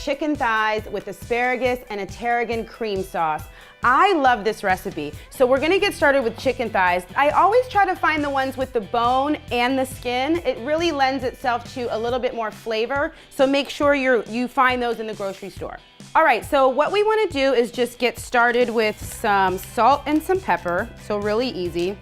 chicken thighs with asparagus and a tarragon cream sauce. I love this recipe. So we're gonna get started with chicken thighs. I always try to find the ones with the bone and the skin. It really lends itself to a little bit more flavor. So make sure you find those in the grocery store. All right, so what we wanna do is just get started with some salt and some pepper. So really easy.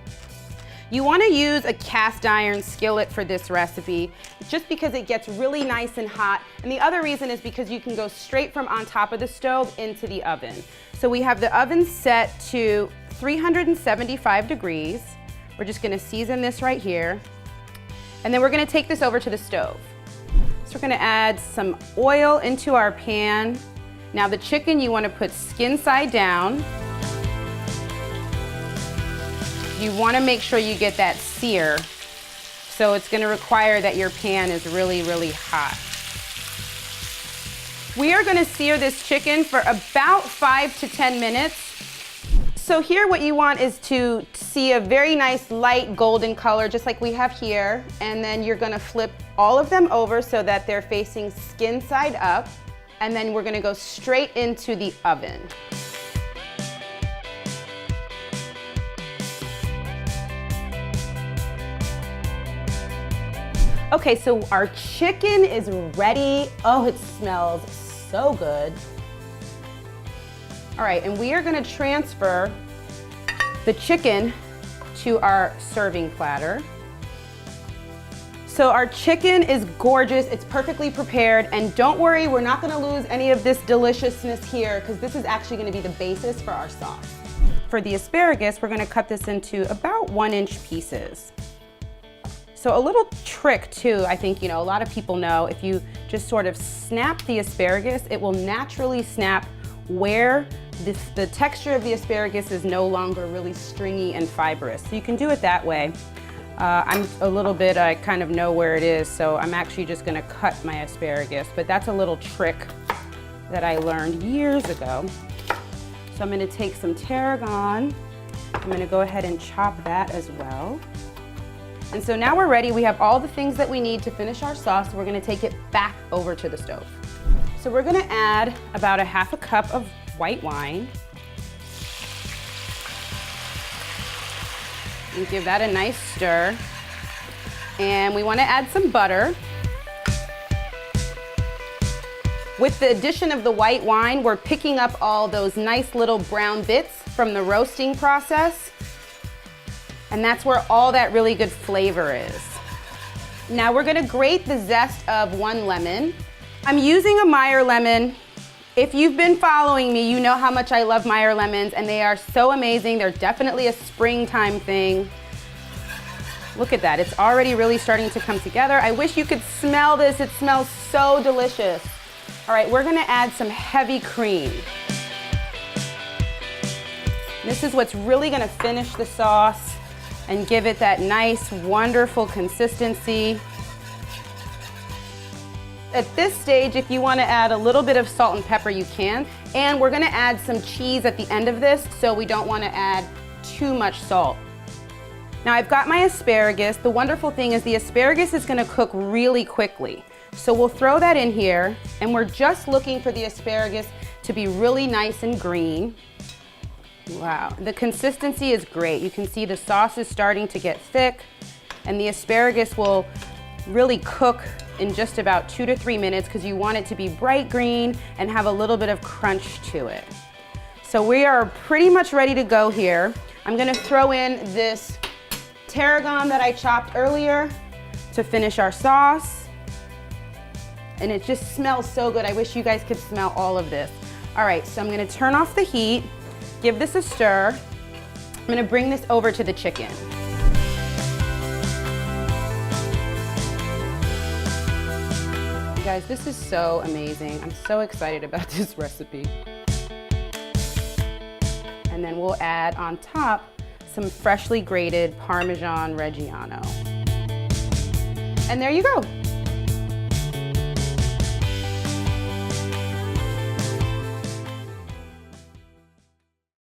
You want to use a cast iron skillet for this recipe just because it gets really nice and hot. And the other reason is because you can go straight from on top of the stove into the oven. So we have the oven set to 375 degrees. We're just going to season this right here. And then we're going to take this over to the stove. So we're going to add some oil into our pan. Now the chicken you want to put skin side down. You want to make sure you get that sear, so it's going to require that your pan is really, really hot. We are going to sear this chicken for about 5 to 10 minutes. So here what you want is to see a very nice light golden color, just like we have here, and then you're going to flip all of them over so that they're facing skin side up, and then we're going to go straight into the oven. Okay, so our chicken is ready. Oh, it smells so good. All right, and we are gonna transfer the chicken to our serving platter. So our chicken is gorgeous, it's perfectly prepared, and don't worry, we're not gonna lose any of this deliciousness here because this is actually gonna be the basis for our sauce. For the asparagus, we're gonna cut this into about 1-inch pieces. So a little trick too, I think, a lot of people know, if you just sort of snap the asparagus, it will naturally snap where the texture of the asparagus is no longer really stringy and fibrous. So you can do it that way. I'm a little bit, I kind of know where it is, so I'm actually just gonna cut my asparagus, but that's a little trick that I learned years ago. So I'm gonna take some tarragon. I'm gonna go ahead and chop that as well. And so now we're ready. We have all the things that we need to finish our sauce. We're gonna take it back over to the stove. So we're gonna add about a half a cup of white wine. And give that a nice stir. And we wanna add some butter. With the addition of the white wine, we're picking up all those nice little brown bits from the roasting process. And that's where all that really good flavor is. Now we're gonna grate the zest of 1 lemon. I'm using a Meyer lemon. If you've been following me, you know how much I love Meyer lemons, and they are so amazing. They're definitely a springtime thing. Look at that, it's already really starting to come together. I wish you could smell this, it smells so delicious. All right, we're gonna add some heavy cream. This is what's really gonna finish the sauce and give it that nice, wonderful consistency. At this stage, if you want to add a little bit of salt and pepper, you can. And we're gonna add some cheese at the end of this, so we don't want to add too much salt. Now I've got my asparagus. The wonderful thing is the asparagus is gonna cook really quickly. So we'll throw that in here, and we're just looking for the asparagus to be really nice and green. Wow, the consistency is great. You can see the sauce is starting to get thick, and the asparagus will really cook in just about 2 to 3 minutes because you want it to be bright green and have a little bit of crunch to it. So we are pretty much ready to go here. I'm gonna throw in this tarragon that I chopped earlier to finish our sauce. And it just smells so good. I wish you guys could smell all of this. All right, so I'm gonna turn off the heat. Give this a stir. I'm gonna bring this over to the chicken. You guys, this is so amazing. I'm so excited about this recipe. And then we'll add on top some freshly grated Parmesan-reggiano. And there you go.